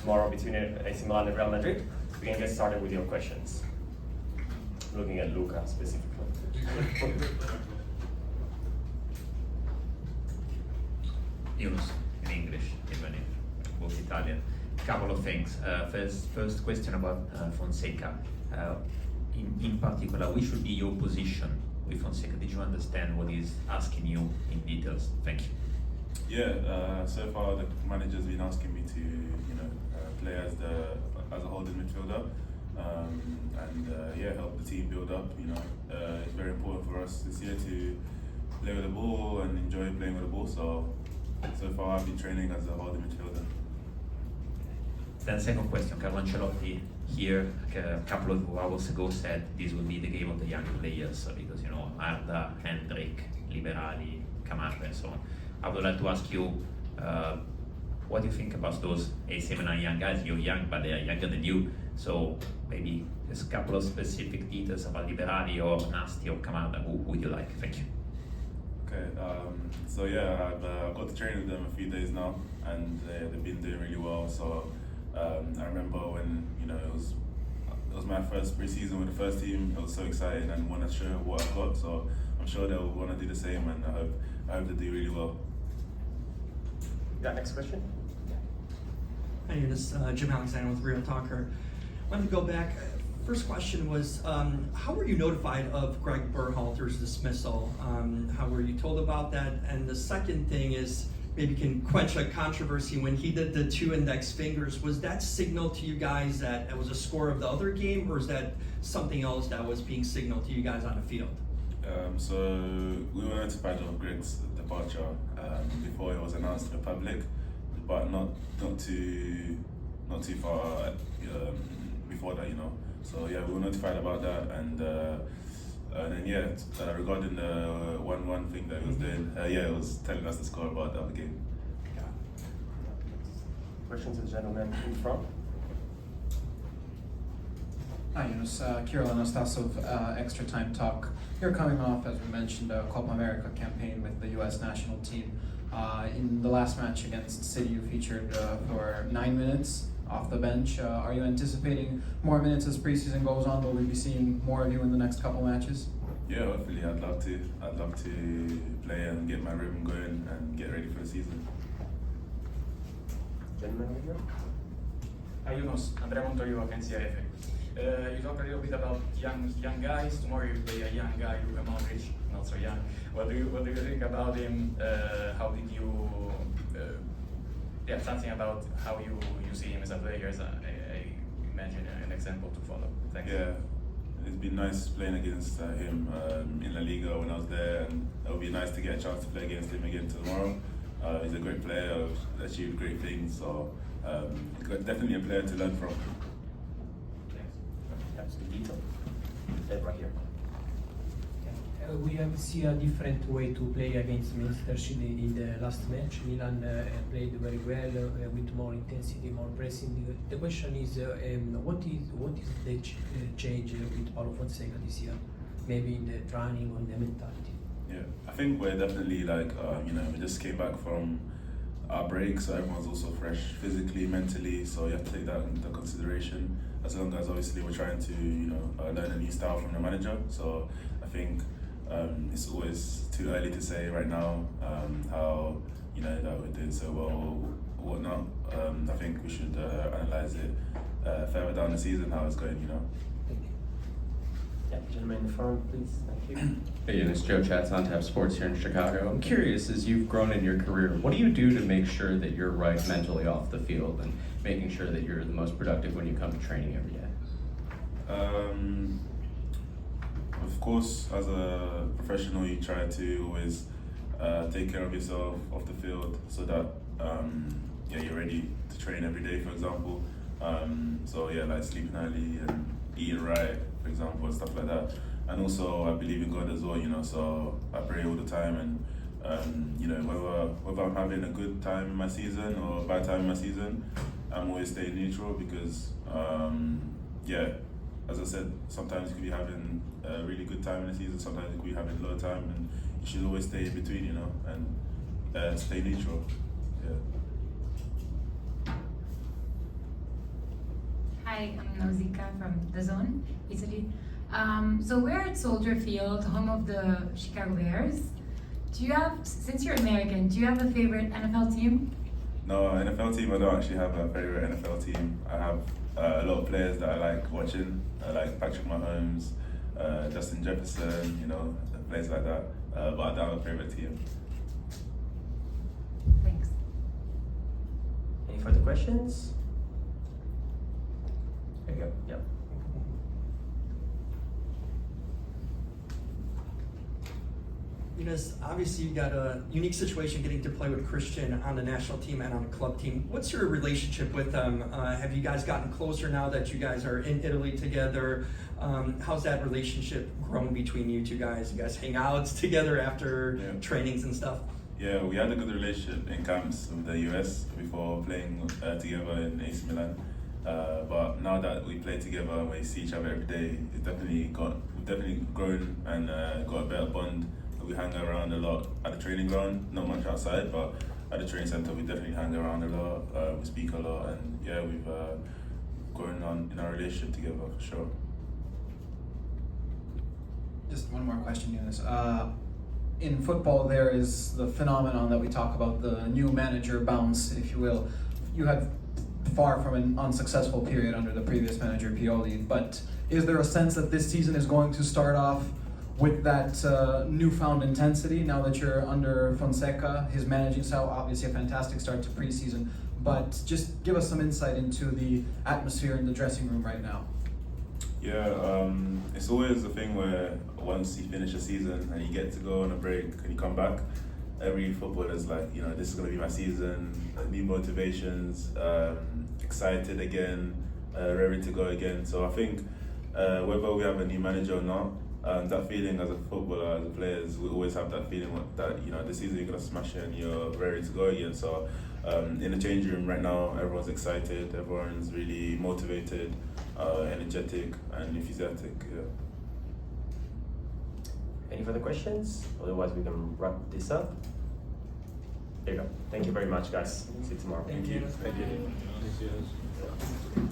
tomorrow between AC Milan and Real Madrid. We can get started with your questions. Looking at Luca specifically. Yunus, in English, even if both Italian. Couple of things. First question about Fonseca. In particular, which should be your position with Fonseca? Did you understand what he's asking you in details? Thank you. Yeah, so far the manager's been asking me to, play as a holding midfielder, and help the team build up. It's very important for us this year to play with the ball and enjoy playing with the ball. So far I've been training as a holding midfielder. Then second question, Carlo Ancelotti here a couple of hours ago said this will be the game of the young players because Arda, Hendrik, Liberali, Camargo and so on. I would like to ask you, what do you think about those AC Milan young guys? You're young, but they are younger than you. So maybe there's a couple of specific details about Liberali or Nasti or Camargo. Who would you like? Thank you. Okay, I've got to train with them a few days now, and they've been doing really well. So I remember when it was my first pre-season with the first team. It was so exciting and want to show what I've got. So I'm sure they'll want to do the same, and I hope they do really well. Got next question? Hi, Yunus. Jim Alexander with Real Talker. I wanted to go back. First question was, how were you notified of Greg Berhalter's dismissal? How were you told about that? And the second thing is, maybe can quench a controversy. When he did the 2 index fingers, was that signal to you guys that it was a score of the other game, or is that something else that was being signaled to you guys on the field? So we were notified of Greg's departure before it was announced to the public, but not too far before that, So yeah, we were notified about that, and then regarding the 1-1 thing that he was doing, it was telling us the score about the other game. Yeah. Question to the gentleman in front. Hi, Yunus. Kirill Anastasov, Extra Time Talk. You're coming off, as we mentioned, a Copa America campaign with the U.S. national team. In the last match against City, you featured for 9 minutes off the bench. Are you anticipating more minutes as preseason goes on? Will we be seeing more of you in the next couple matches? Yeah, hopefully. I'd love to play and get my rhythm going and get ready for the season. Gentleman over here. Hi Yunus, Andrea Montorio, NCAF. You talk a little bit about young guys. Tomorrow you play a young guy, Luka Modric, not so young. What do you think about him? How did you? Something about how you see him as a player. I imagine an example to follow. Thanks. Yeah, it's been nice playing against him in La Liga when I was there, and it would be nice to get a chance to play against him again tomorrow. He's a great player, achieved great things, so definitely a player to learn from. That's the detail. Right here. We have seen a different way to play against Manchester City in the last match. Milan played very well with more intensity, more pressing. The question is, what is the change with Paulo Fonseca this year? Maybe in the training or the mentality. Yeah, I think we're definitely we just came back from our break, so everyone's also fresh physically, mentally. So you have to take that into consideration. As long as obviously we're trying to learn a new style from the manager. So I think. It's always too early to say right now how that we're doing so well or whatnot. I think we should analyze it further down the season how it's going. Yeah, gentleman in the front, please. Thank you. Hey, Yunus, Joe Chats on Tap Sports here in Chicago. I'm curious, as you've grown in your career, what do you do to make sure that you're right mentally off the field and making sure that you're the most productive when you come to training every day? Of course, as a professional, you try to always take care of yourself off the field so that you're ready to train every day, for example. Like sleeping early and eating right, for example, and stuff like that. And also, I believe in God as well, so I pray all the time. And whether I'm having a good time in my season or a bad time in my season, I'm always staying neutral because, as I said, sometimes you could be having a really good time in the season, sometimes you could be having a low time, and you should always stay in between, and stay neutral. Yeah. Hi, I'm Nausicaa from The Zone, Italy. So we're at Soldier Field, home of the Chicago Bears. Do you have, since you're American, do you have a favorite NFL team? No, NFL team, I don't actually have a favorite NFL team. I have a lot of players that I like watching, like Patrick Mahomes, Justin Jefferson, you know, players like that. But I don't have a favorite team. Thanks. Any further questions? There you go. Yep. Yunus, obviously you got a unique situation getting to play with Christian on the national team and on the club team. What's your relationship with them? Have you guys gotten closer now that you guys are in Italy together? How's that relationship grown between you two guys? You guys hang out together after trainings and stuff? Yeah, we had a good relationship in camps with the US before playing together in AC Milan. But now that we play together and we see each other every day, we've definitely grown and got a better bond. We hang around a lot at the training ground, not much outside, but at the training center we definitely hang around a lot. We speak a lot, and yeah, we've grown on in our relationship together for sure. Just one more question, Yunus. In football, there is the phenomenon that we talk about, the new manager bounce, if you will. You had far from an unsuccessful period under the previous manager, Pioli, but is there a sense that this season is going to start off with that newfound intensity now that you're under Fonseca? His managing style, obviously a fantastic start to preseason, but just give us some insight into the atmosphere in the dressing room right now. Yeah, it's always a thing where once you finish a season and you get to go on a break and you come back, every footballer's like, you know, this is going to be my season, new motivations, excited again, ready to go again. So I think whether we have a new manager or not, that feeling as a footballer, as a players, we always have that feeling that, you know, this season you're going to smash it and you're ready to go again. So in the changing room right now, everyone's excited, everyone's really motivated, energetic and enthusiastic. Yeah. Any further questions? Otherwise we can wrap this up. There you go. Thank you very much, guys. See you tomorrow. Thank you. Thank you. Thank you.